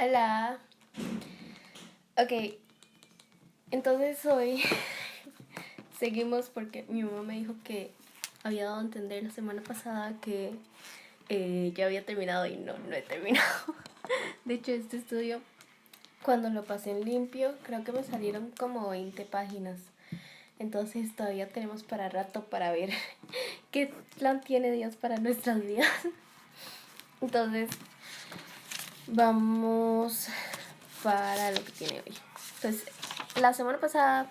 Hola. Ok, entonces hoy seguimos porque mi mamá me dijo que había dado a entender la semana pasada que ya había terminado y no he terminado. De hecho, este estudio, cuando lo pasé en limpio, creo que me salieron como 20 páginas. Entonces todavía tenemos para rato para ver qué plan tiene Dios para nuestras vidas. Entonces, vamos para lo que tiene hoy. Entonces, la semana pasada,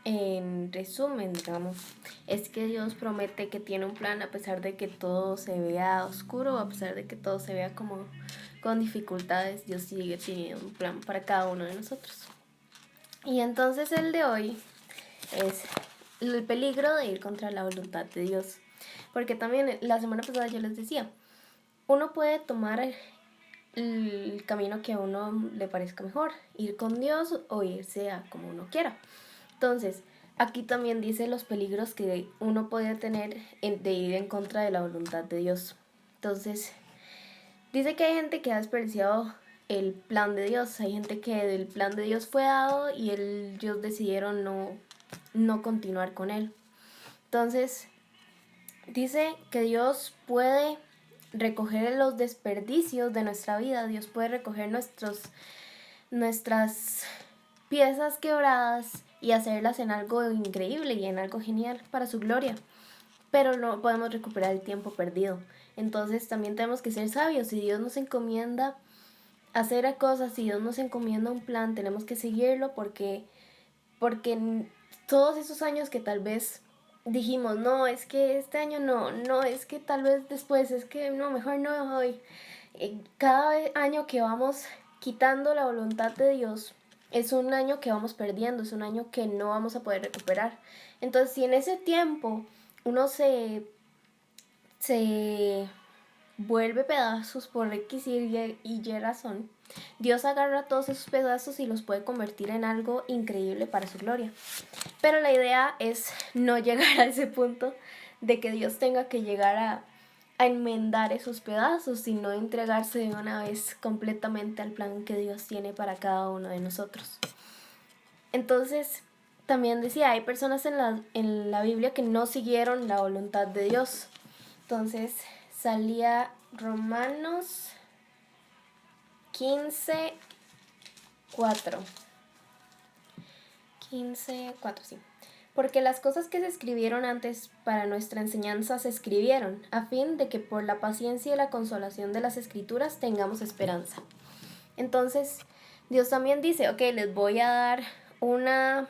en resumen, digamos, es que Dios promete que tiene un plan a pesar de que todo se vea oscuro, a pesar de que todo se vea como con dificultades. Dios sigue teniendo un plan para cada uno de nosotros. Y entonces el de hoy es el peligro de ir contra la voluntad de Dios. Porque también la semana pasada yo les decía, uno puede tomar el camino que a uno le parezca mejor, ir con Dios o irse a como uno quiera. Entonces, aquí también dice los peligros que uno puede tener de ir en contra de la voluntad de Dios. Entonces, dice que hay gente que ha desperdiciado el plan de Dios, hay gente que el plan de Dios fue dado y ellos decidieron no continuar con él. Entonces, dice que Dios puede recoger los desperdicios de nuestra vida, Dios puede recoger nuestras piezas quebradas y hacerlas en algo increíble y en algo genial para su gloria, pero no podemos recuperar el tiempo perdido. Entonces también tenemos que ser sabios. Si Dios nos encomienda hacer cosas, si Dios nos encomienda un plan, tenemos que seguirlo porque todos esos años que tal vez dijimos, no, es que este año no, es que tal vez después, es que no, mejor no hoy. Cada año que vamos quitando la voluntad de Dios es un año que vamos perdiendo, es un año que no vamos a poder recuperar. Entonces, si en ese tiempo uno se vuelve pedazos por X y razón, Dios agarra todos esos pedazos y los puede convertir en algo increíble para su gloria. Pero la idea es no llegar a ese punto de que Dios tenga que llegar a enmendar esos pedazos, sino entregarse de una vez completamente al plan que Dios tiene para cada uno de nosotros. Entonces, también decía, hay personas en la Biblia que no siguieron la voluntad de Dios. Entonces, salía Romanos 15, 4. 15, 4, sí. Porque las cosas que se escribieron antes para nuestra enseñanza se escribieron, a fin de que por la paciencia y la consolación de las escrituras tengamos esperanza. Entonces, Dios también dice, ok, les voy a dar una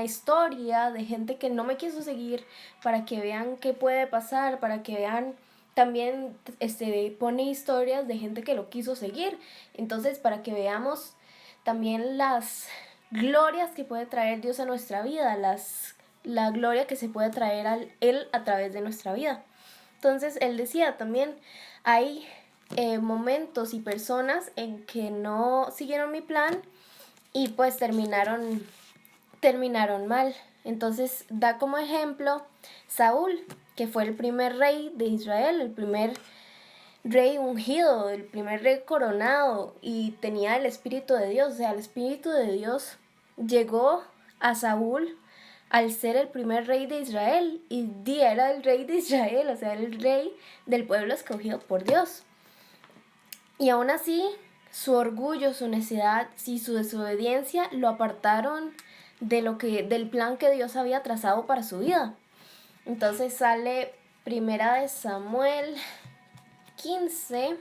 historia de gente que no me quiso seguir para que vean qué puede pasar, para que vean también pone historias de gente que lo quiso seguir. Entonces, para que veamos también las glorias que puede traer Dios a nuestra vida, la gloria que se puede traer a Él a través de nuestra vida. Entonces, Él decía también, hay momentos y personas en que no siguieron mi plan y pues terminaron mal. Entonces da como ejemplo Saúl, que fue el primer rey de Israel, el primer rey ungido, el primer rey coronado y tenía el Espíritu de Dios. O sea, el Espíritu de Dios llegó a Saúl al ser el primer rey de Israel y era el rey de Israel, o sea, el rey del pueblo escogido por Dios. Y aún así, su orgullo, su necedad y su desobediencia lo apartaron del plan que Dios había trazado para su vida. Entonces sale Primera de Samuel 15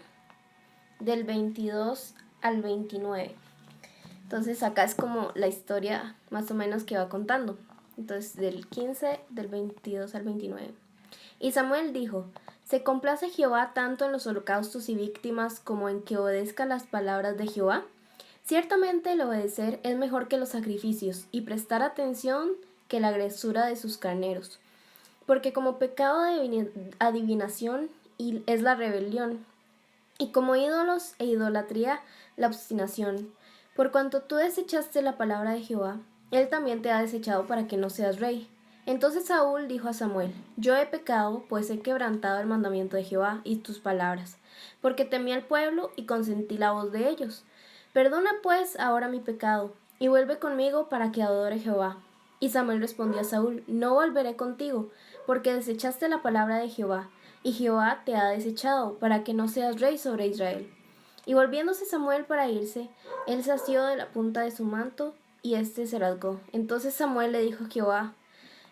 del 22 al 29. Entonces acá es como la historia más o menos que va contando. Entonces del 15 del 22 al 29. Y Samuel dijo, ¿se complace Jehová tanto en los holocaustos y víctimas como en que obedezca las palabras de Jehová? Ciertamente el obedecer es mejor que los sacrificios y prestar atención que la agresura de sus carneros. Porque como pecado de adivinación es la rebelión, y como ídolos e idolatría la obstinación. Por cuanto tú desechaste la palabra de Jehová, Él también te ha desechado para que no seas rey. Entonces Saúl dijo a Samuel: Yo he pecado, pues he quebrantado el mandamiento de Jehová y tus palabras, porque temí al pueblo y consentí la voz de ellos. Perdona pues ahora mi pecado, y vuelve conmigo para que adore a Jehová. Y Samuel respondió a Saúl: No volveré contigo, porque desechaste la palabra de Jehová, y Jehová te ha desechado, para que no seas rey sobre Israel. Y volviéndose Samuel para irse, él se asió de la punta de su manto, y éste se rasgó. Entonces Samuel le dijo a Jehová: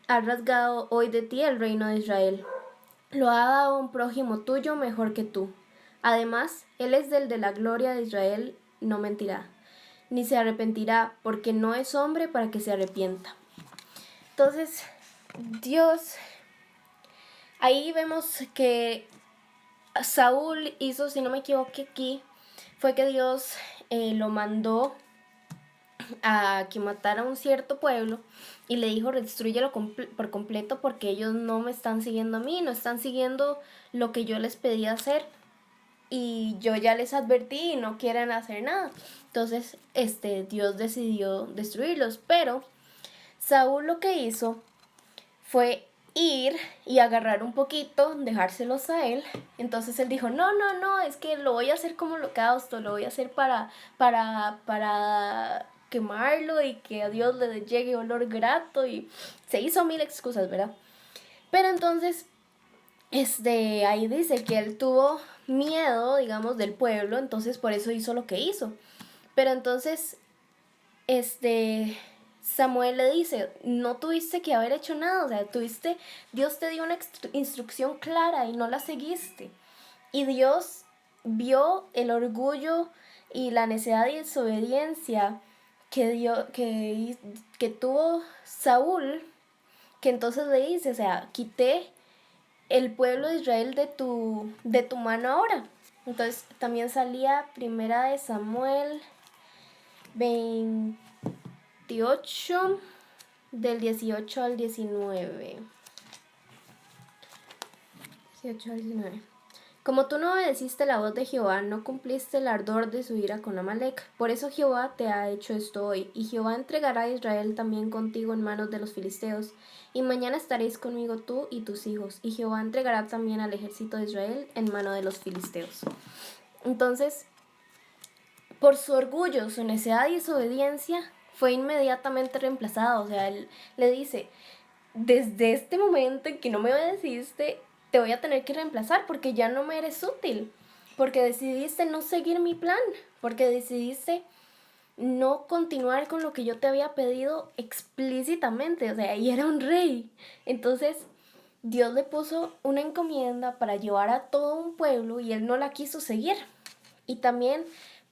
Ha rasgado hoy de ti el reino de Israel. Lo ha dado un prójimo tuyo mejor que tú. Además, él es del de la gloria de Israel, no mentirá, ni se arrepentirá, porque no es hombre para que se arrepienta. Entonces, Dios, ahí vemos que Saúl hizo, si no me equivoco aquí, fue que Dios lo mandó a que matara a un cierto pueblo y le dijo: destrúyelo por completo, porque ellos no me están siguiendo a mí, no están siguiendo lo que yo les pedí hacer, y yo ya les advertí y no quieren hacer nada. Entonces Dios decidió destruirlos, pero Saúl lo que hizo fue ir y agarrar un poquito, dejárselos a él. Entonces él dijo: no, es que lo voy a hacer como holocausto, lo voy a hacer para quemarlo y que a Dios le llegue olor grato, y se hizo mil excusas, ¿verdad? Pero entonces ahí dice que él tuvo miedo, digamos, del pueblo, entonces por eso hizo lo que hizo. Pero entonces Samuel le dice: no tuviste que haber hecho nada, o sea, Dios te dio una instrucción clara y no la seguiste. Y Dios vio el orgullo y la necedad y desobediencia que tuvo Saúl, que entonces le dice: o sea, quité el pueblo de Israel de tu mano ahora. Entonces también salía Primera de Samuel 28, del 18 al 19. 18 al 19. Como tú no obedeciste la voz de Jehová, no cumpliste el ardor de su ira con Amalec. Por eso Jehová te ha hecho esto hoy. Y Jehová entregará a Israel también contigo en manos de los filisteos. Y mañana estaréis conmigo tú y tus hijos. Y Jehová entregará también al ejército de Israel en mano de los filisteos. Entonces, por su orgullo, su necedad y desobediencia, fue inmediatamente reemplazado. O sea, él le dice: desde este momento en que no me obedeciste, te voy a tener que reemplazar, porque ya no me eres útil, porque decidiste no seguir mi plan, porque decidiste no continuar con lo que yo te había pedido explícitamente. O sea, y era un rey. Entonces Dios le puso una encomienda para llevar a todo un pueblo y él no la quiso seguir. Y también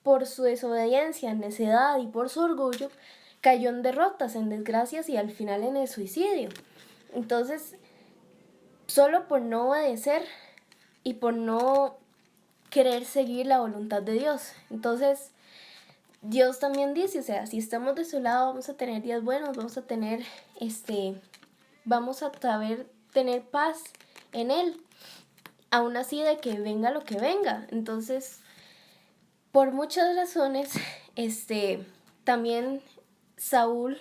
por su desobediencia, necedad y por su orgullo, cayó en derrotas, en desgracias y al final en el suicidio. Entonces, solo por no obedecer y por no querer seguir la voluntad de Dios. Entonces, Dios también dice: o sea, si estamos de su lado, vamos a tener días buenos, vamos a saber tener paz en Él, aún así de que venga lo que venga. Entonces, por muchas razones, también Saúl,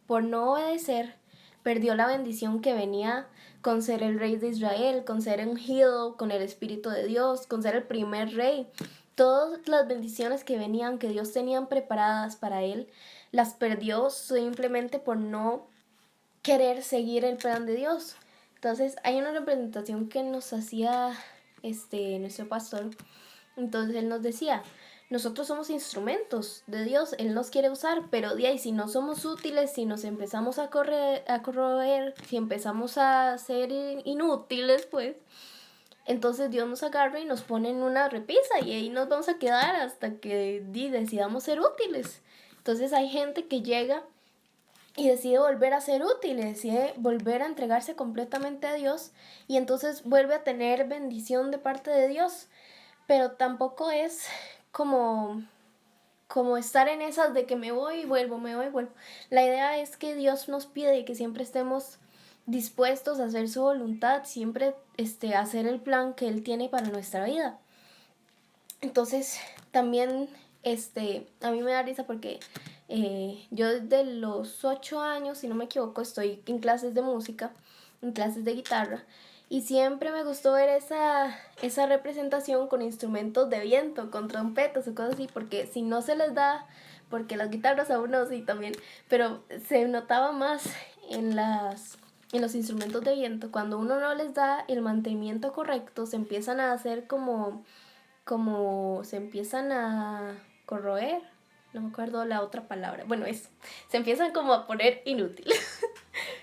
por no obedecer, perdió la bendición que venía con ser el rey de Israel, con ser ungido con el Espíritu de Dios, con ser el primer rey. Todas las bendiciones que venían, que Dios tenía preparadas para él, las perdió simplemente por no querer seguir el plan de Dios. Entonces hay una representación que nos hacía nuestro pastor. Entonces él nos decía: nosotros somos instrumentos de Dios, Él nos quiere usar, pero de ahí, si no somos útiles, si nos empezamos a corroer, si empezamos a ser inútiles, pues entonces Dios nos agarra y nos pone en una repisa, y ahí nos vamos a quedar hasta que decidamos ser útiles. Entonces hay gente que llega y decide volver a ser útil, decide volver a entregarse completamente a Dios, y entonces vuelve a tener bendición de parte de Dios. Pero tampoco es como estar en esas de que me voy y vuelvo, me voy y vuelvo. La idea es que Dios nos pide que siempre estemos dispuestos a hacer su voluntad, siempre hacer el plan que Él tiene para nuestra vida. Entonces también a mí me da risa porque yo desde los 8 años, si no me equivoco, estoy en clases de música, en clases de guitarra, y siempre me gustó ver esa representación con instrumentos de viento, con trompetas o cosas así, porque si no se les da, porque las guitarras a uno sí también, pero se notaba más en los instrumentos de viento, cuando uno no les da el mantenimiento correcto, se empiezan a hacer como se empiezan a corroer, no me acuerdo la otra palabra, bueno, eso, se empiezan como a poner inútiles.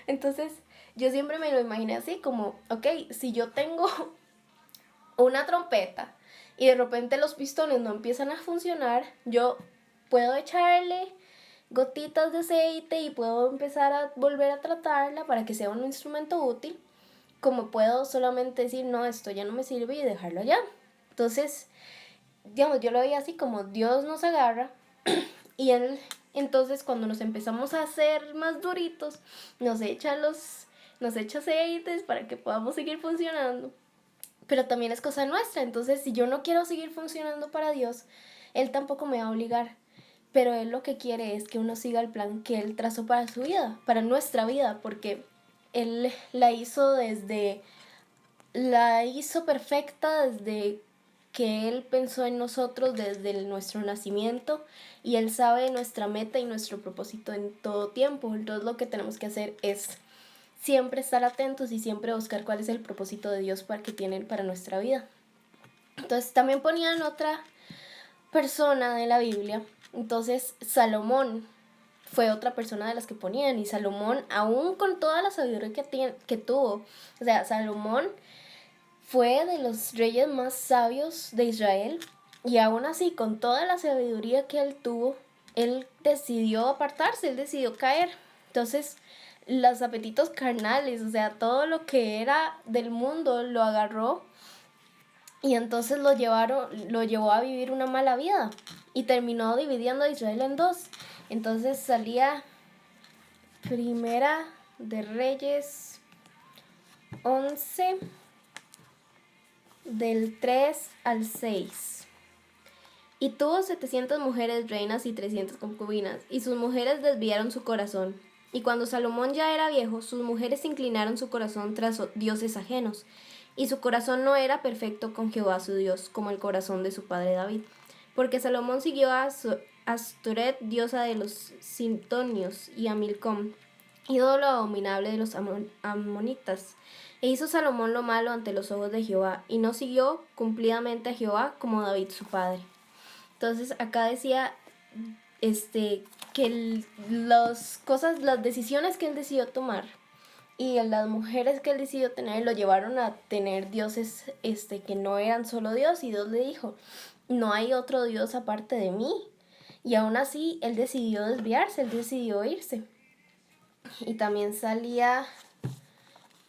Entonces, yo siempre me lo imaginé así, como, ok, si yo tengo una trompeta y de repente los pistones no empiezan a funcionar, yo puedo echarle gotitas de aceite y puedo empezar a volver a tratarla para que sea un instrumento útil, como puedo solamente decir, no, esto ya no me sirve y dejarlo allá. Entonces, digamos, yo lo veía así como Dios nos agarra y Él, entonces cuando nos empezamos a hacer más duritos, nos echa aceites para que podamos seguir funcionando. Pero también es cosa nuestra, entonces si yo no quiero seguir funcionando para Dios, Él tampoco me va a obligar. Pero Él lo que quiere es que uno siga el plan que Él trazó para su vida, para nuestra vida, porque Él la hizo perfecta desde que Él pensó en nosotros desde nuestro nacimiento, y Él sabe nuestra meta y nuestro propósito en todo tiempo. Entonces lo que tenemos que hacer es siempre estar atentos y siempre buscar cuál es el propósito de Dios para que tienen para nuestra vida. Entonces también ponían otra persona de la Biblia. Entonces Salomón fue otra persona de las que ponían, y Salomón, aún con toda la sabiduría que tuvo, o sea, Salomón fue de los reyes más sabios de Israel, y aún así, con toda la sabiduría que él tuvo, él decidió apartarse, él decidió caer. Entonces, los apetitos carnales, o sea, todo lo que era del mundo lo agarró, y entonces lo llevó a vivir una mala vida y terminó dividiendo a Israel en dos. Entonces salía Primera de Reyes 11 del 3 al 6. Y tuvo 700 mujeres reinas y 300 concubinas, y sus mujeres desviaron su corazón. Y cuando Salomón ya era viejo, sus mujeres inclinaron su corazón tras dioses ajenos, y su corazón no era perfecto con Jehová su Dios, como el corazón de su padre David. Porque Salomón siguió a Astoret, diosa de los Sintonios, y a Milcom, ídolo abominable de los amonitas. E hizo Salomón lo malo ante los ojos de Jehová, y no siguió cumplidamente a Jehová como David su padre. Entonces acá decía que las decisiones que él decidió tomar y las mujeres que él decidió tener lo llevaron a tener dioses que no eran solo Dios, y Dios le dijo, no hay otro Dios aparte de mí. Y aún así él decidió desviarse, él decidió irse. Y también salía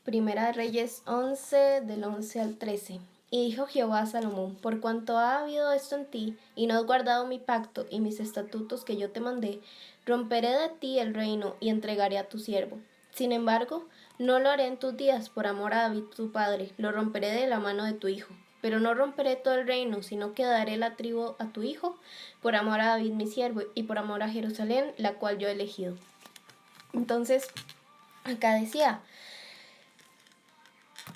Primera de Reyes 11 del 11 al 13. Y dijo Jehová a Salomón, por cuanto ha habido esto en ti, y no has guardado mi pacto y mis estatutos que yo te mandé, romperé de ti el reino y entregaré a tu siervo. Sin embargo, no lo haré en tus días por amor a David tu padre, lo romperé de la mano de tu hijo. Pero no romperé todo el reino, sino que daré la tribu a tu hijo, por amor a David mi siervo, y por amor a Jerusalén, la cual yo he elegido. Entonces, acá decía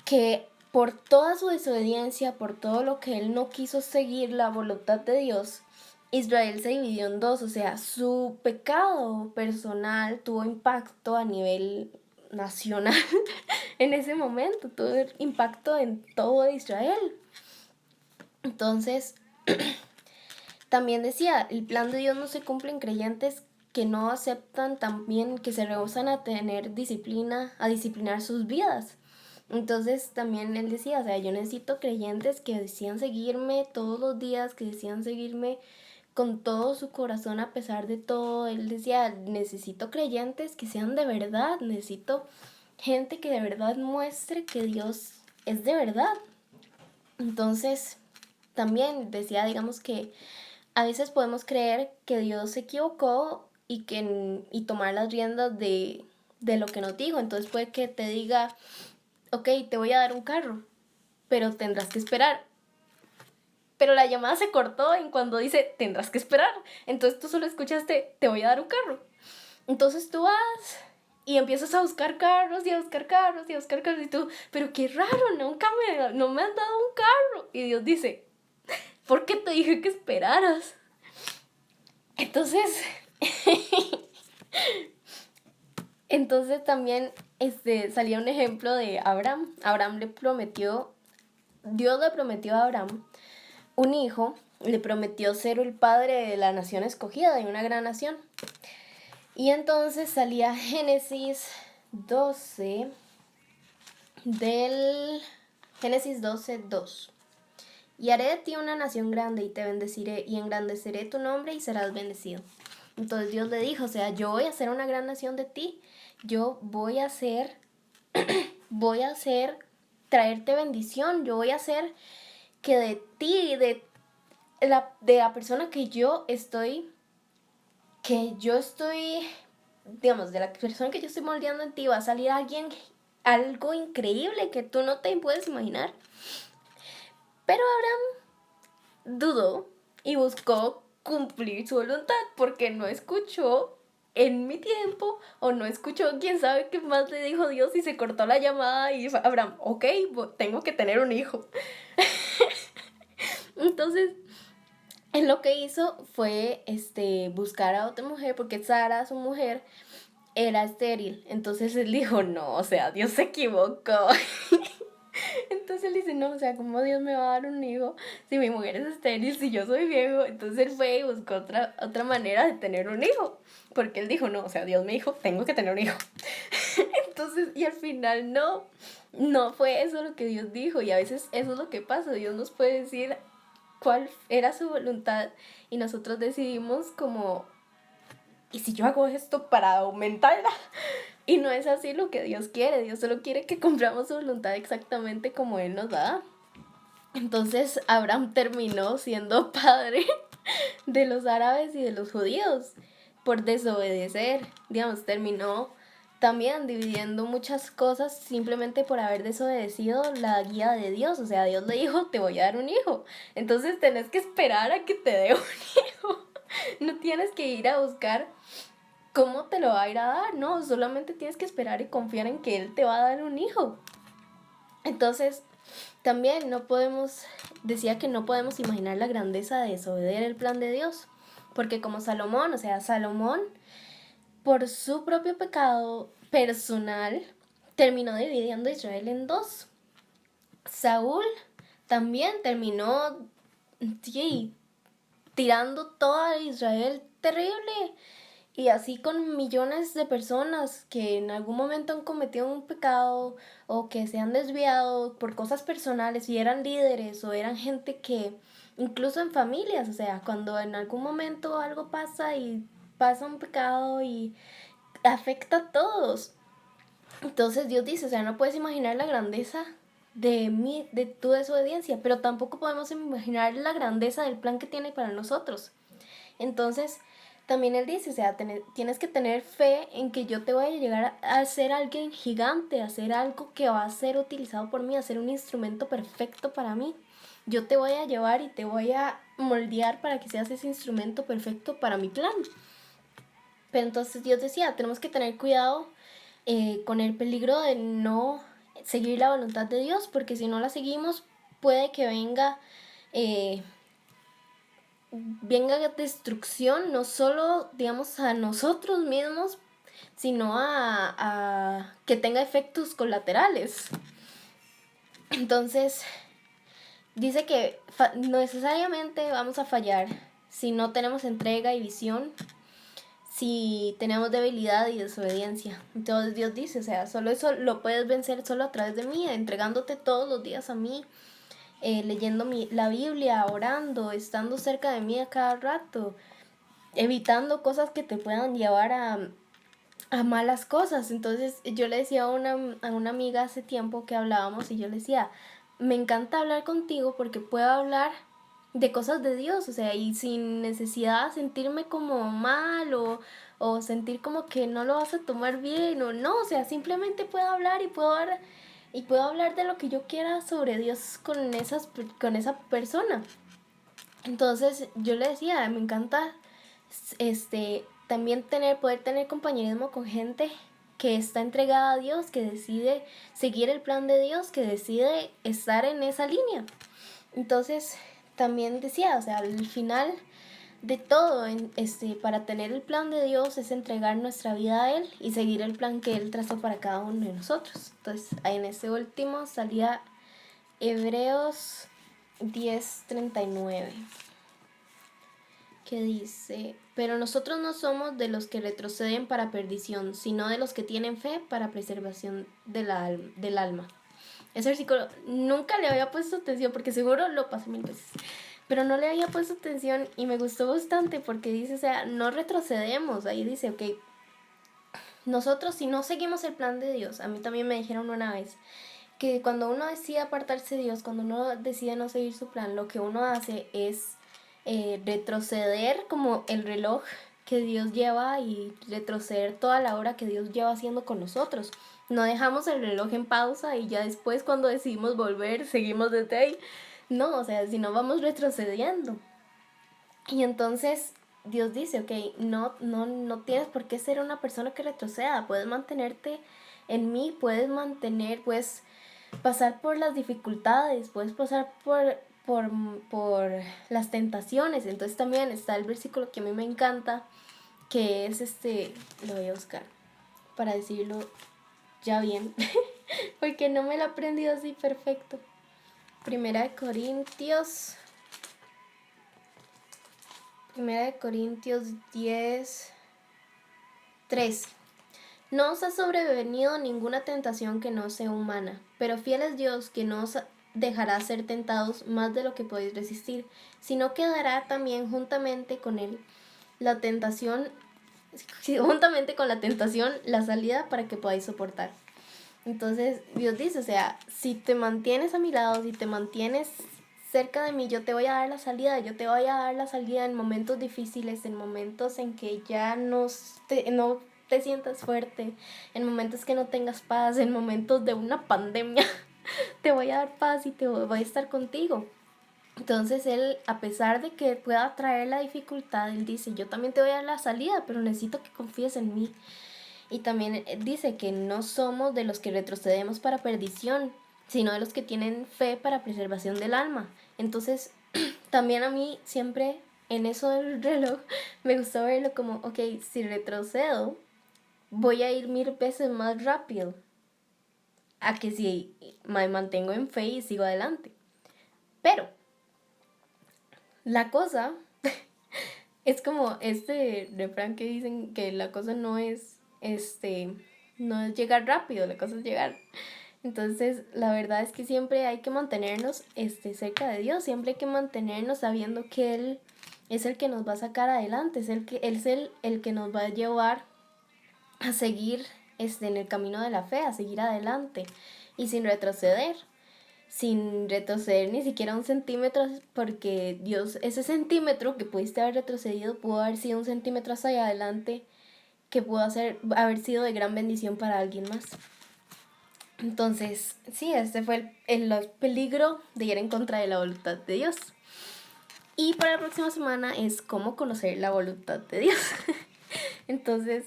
que por toda su desobediencia, por todo lo que él no quiso seguir la voluntad de Dios, Israel se dividió en dos. O sea, su pecado personal tuvo impacto a nivel nacional en ese momento, tuvo impacto en todo Israel. Entonces, también decía, el plan de Dios no se cumple en creyentes que no aceptan también, que se rehusan a tener disciplina, a disciplinar sus vidas. Entonces también él decía, o sea, yo necesito creyentes que decían seguirme todos los días, que decían seguirme con todo su corazón a pesar de todo. Él decía, necesito creyentes que sean de verdad, necesito gente que de verdad muestre que Dios es de verdad. Entonces también decía, digamos, que a veces podemos creer que Dios se equivocó y tomar las riendas de lo que nos dijo. Entonces puede que te diga, ok, te voy a dar un carro, pero tendrás que esperar pero la llamada se cortó en cuando dice, tendrás que esperar. Entonces tú solo escuchaste, te voy a dar un carro. Entonces tú vas y empiezas a buscar carros y a buscar carros y a buscar carros y tú, pero qué raro, no me han dado un carro. Y Dios dice, ¿por qué te dije que esperaras? Entonces, también salía un ejemplo de Abraham. Dios le prometió a Abraham un hijo, le prometió ser el padre de la nación escogida, de una gran nación. Y entonces salía Génesis 12, Génesis 12, 2. Y haré de ti una nación grande y te bendeciré y engrandeceré tu nombre y serás bendecido. Entonces Dios le dijo, o sea, yo voy a hacer una gran nación de ti, yo voy a hacer, traerte bendición, yo voy a hacer que de ti, de la persona que yo estoy, digamos, de la persona que yo estoy moldeando en ti, va a salir algo increíble que tú no te puedes imaginar. Pero Abraham dudó y buscó cumplir su voluntad porque no escuchó en mi tiempo o no escuchó quién sabe qué más le dijo Dios y se cortó la llamada y dijo, Abraham, ok, tengo que tener un hijo. Entonces, él lo que hizo fue buscar a otra mujer porque Sara, su mujer, era estéril. Entonces él dijo, no, o sea, Dios se equivocó. Entonces él dice, no, o sea, ¿cómo Dios me va a dar un hijo si mi mujer es estéril, si yo soy viejo? Entonces él fue y buscó otra manera de tener un hijo. Porque él dijo, no, o sea, Dios me dijo, tengo que tener un hijo. Entonces, y al final no fue eso lo que Dios dijo. Y a veces eso es lo que pasa. Dios nos puede decir cuál era su voluntad y nosotros decidimos como, ¿y si yo hago esto para aumentarla? Y no es así lo que Dios quiere. Dios solo quiere que cumplamos su voluntad exactamente como Él nos da. Entonces Abraham terminó siendo padre de los árabes y de los judíos por desobedecer. Digamos, terminó también dividiendo muchas cosas simplemente por haber desobedecido la guía de Dios. O sea, Dios le dijo, te voy a dar un hijo. Entonces tenés que esperar a que te dé un hijo. No tienes que ir a buscar cómo te lo va a ir a dar, no, solamente tienes que esperar y confiar en que Él te va a dar un hijo. Entonces, también decía que no podemos imaginar la grandeza de desobedecer el plan de Dios, porque como Salomón, o sea, Salomón, por su propio pecado personal, terminó dividiendo a Israel en dos. Saúl también terminó tirando toda Israel terrible. Y así con millones de personas que en algún momento han cometido un pecado o que se han desviado por cosas personales y eran líderes o eran gente que, incluso en familias, o sea, cuando en algún momento algo pasa y pasa un pecado y afecta a todos. Entonces Dios dice, o sea, no puedes imaginar la grandeza de tu desobediencia, pero tampoco podemos imaginar la grandeza del plan que tiene para nosotros. Entonces, también Él dice, o sea, tienes que tener fe en que yo te voy a llegar a ser alguien gigante, a ser algo que va a ser utilizado por mí, a ser un instrumento perfecto para mí. Yo te voy a llevar y te voy a moldear para que seas ese instrumento perfecto para mi plan. Pero entonces Dios decía, tenemos que tener cuidado con el peligro de no seguir la voluntad de Dios, porque si no la seguimos, puede que venga destrucción, no solo, digamos, a nosotros mismos, sino a que tenga efectos colaterales. Entonces, dice que necesariamente vamos a fallar si no tenemos entrega y visión, si tenemos debilidad y desobediencia. Entonces Dios dice, o sea, solo eso lo puedes vencer solo a través de mí, entregándote todos los días a mí, leyendo la Biblia, orando, estando cerca de mí a cada rato, evitando cosas que te puedan llevar a malas cosas. Entonces yo le decía a una amiga hace tiempo que hablábamos y yo le decía, me encanta hablar contigo porque puedo hablar de cosas de Dios, o sea, y sin necesidad de sentirme como mal o sentir como que no lo vas a tomar bien o no, o sea, simplemente puedo hablar y puedo hablar de lo que yo quiera sobre Dios con esa persona. Entonces yo le decía, me encanta también poder tener compañerismo con gente que está entregada a Dios, que decide seguir el plan de Dios, que decide estar en esa línea. Entonces también decía, o sea, al final de todo, para tener el plan de Dios es entregar nuestra vida a Él y seguir el plan que Él trazó para cada uno de nosotros. Entonces en ese último salía Hebreos 10:39, que dice: pero nosotros no somos de los que retroceden para perdición, sino de los que tienen fe para preservación del alma. Ese versículo nunca le había puesto atención, porque seguro lo pasé 1000 veces, pero no le había puesto atención y me gustó bastante porque dice, o sea, no retrocedemos. Ahí dice, ok, nosotros si no seguimos el plan de Dios, a mí también me dijeron una vez que cuando uno decide apartarse de Dios, cuando uno decide no seguir su plan, lo que uno hace es retroceder como el reloj que Dios lleva y retroceder toda la hora que Dios lleva haciendo con nosotros. No dejamos el reloj en pausa y ya después cuando decidimos volver seguimos desde ahí. No, o sea, si no vamos retrocediendo. Y entonces Dios dice, ok, no tienes por qué ser una persona que retroceda, puedes mantenerte en mí, puedes pasar por las dificultades, puedes pasar por las tentaciones. Entonces también está el versículo que a mí me encanta, que es lo voy a buscar para decirlo ya bien, porque no me lo he aprendido así perfecto. Primera de Corintios 10:3. No os ha sobrevenido ninguna tentación que no sea humana, pero fiel es Dios, que no os dejará ser tentados más de lo que podéis resistir, sino que dará también juntamente con la tentación la salida para que podáis soportar. Entonces Dios dice, o sea, si te mantienes a mi lado, si te mantienes cerca de mí, yo te voy a dar la salida, en momentos difíciles, en momentos en que ya no te sientas fuerte, en momentos que no tengas paz, en momentos de una pandemia, te voy a dar paz y voy a estar contigo. Entonces Él, a pesar de que pueda traer la dificultad, Él dice, yo también te voy a dar la salida, pero necesito que confíes en mí. Y también dice que no somos de los que retrocedemos para perdición, sino de los que tienen fe para preservación del alma. Entonces, también a mí siempre en eso del reloj me gustó verlo como, ok, si retrocedo, voy a ir 1000 veces más rápido a que si me mantengo en fe y sigo adelante. Pero la cosa es como este refrán que dicen que la cosa no es llegar rápido, la cosa es llegar. Entonces, la verdad es que siempre hay que mantenernos cerca de Dios, siempre hay que mantenernos sabiendo que Él es el que nos va a sacar adelante, Él es el que nos va a llevar a seguir en el camino de la fe, a seguir adelante y sin retroceder ni siquiera un centímetro, porque Dios, ese centímetro que pudiste haber retrocedido pudo haber sido un centímetro hacia adelante que pudo haber sido de gran bendición para alguien más. Entonces, sí, este fue el peligro de ir en contra de la voluntad de Dios. Y para la próxima semana es cómo conocer la voluntad de Dios. Entonces,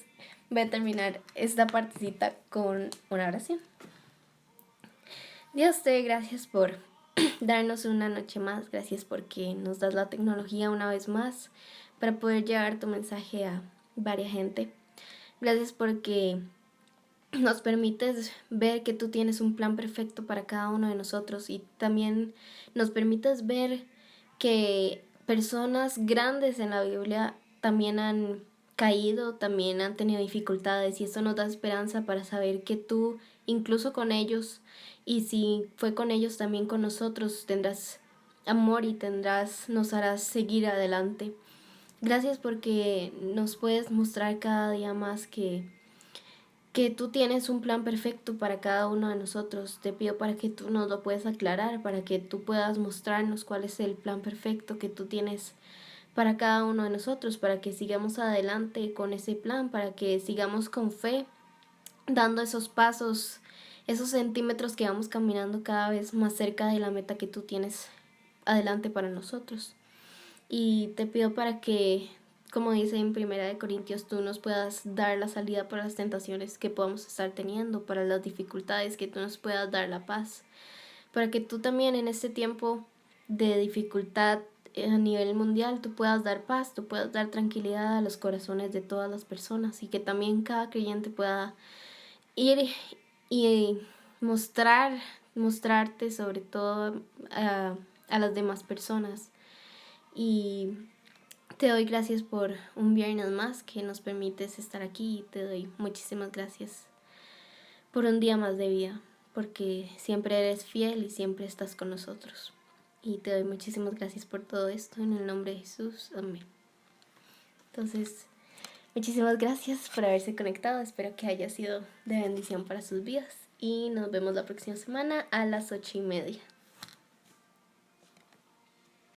voy a terminar esta partecita con una oración. Dios, te doy gracias por darnos una noche más. Gracias porque nos das la tecnología una vez más para poder llevar tu mensaje a varias gente. Gracias porque nos permites ver que tú tienes un plan perfecto para cada uno de nosotros y también nos permites ver que personas grandes en la Biblia también han caído, también han tenido dificultades y eso nos da esperanza para saber que tú, incluso con ellos, y si fue con ellos también con nosotros, tendrás amor y nos harás seguir adelante. Gracias porque nos puedes mostrar cada día más que tú tienes un plan perfecto para cada uno de nosotros. Te pido para que tú nos lo puedas aclarar, para que tú puedas mostrarnos cuál es el plan perfecto que tú tienes para cada uno de nosotros, para que sigamos adelante con ese plan, para que sigamos con fe, dando esos pasos, esos centímetros que vamos caminando cada vez más cerca de la meta que tú tienes adelante para nosotros. Y te pido para que, como dice en Primera de Corintios, tú nos puedas dar la salida para las tentaciones que podamos estar teniendo, para las dificultades, que tú nos puedas dar la paz, para que tú también en este tiempo de dificultad a nivel mundial tú puedas dar paz, tú puedas dar tranquilidad a los corazones de todas las personas, y que también cada creyente pueda ir y mostrarte sobre todo a las demás personas. Y te doy gracias por un viernes más que nos permites estar aquí, y te doy muchísimas gracias por un día más de vida, porque siempre eres fiel y siempre estás con nosotros. Y te doy muchísimas gracias por todo esto, en el nombre de Jesús, amén. Entonces, muchísimas gracias por haberse conectado, espero que haya sido de bendición para sus vidas, y nos vemos la próxima semana a las 8:30.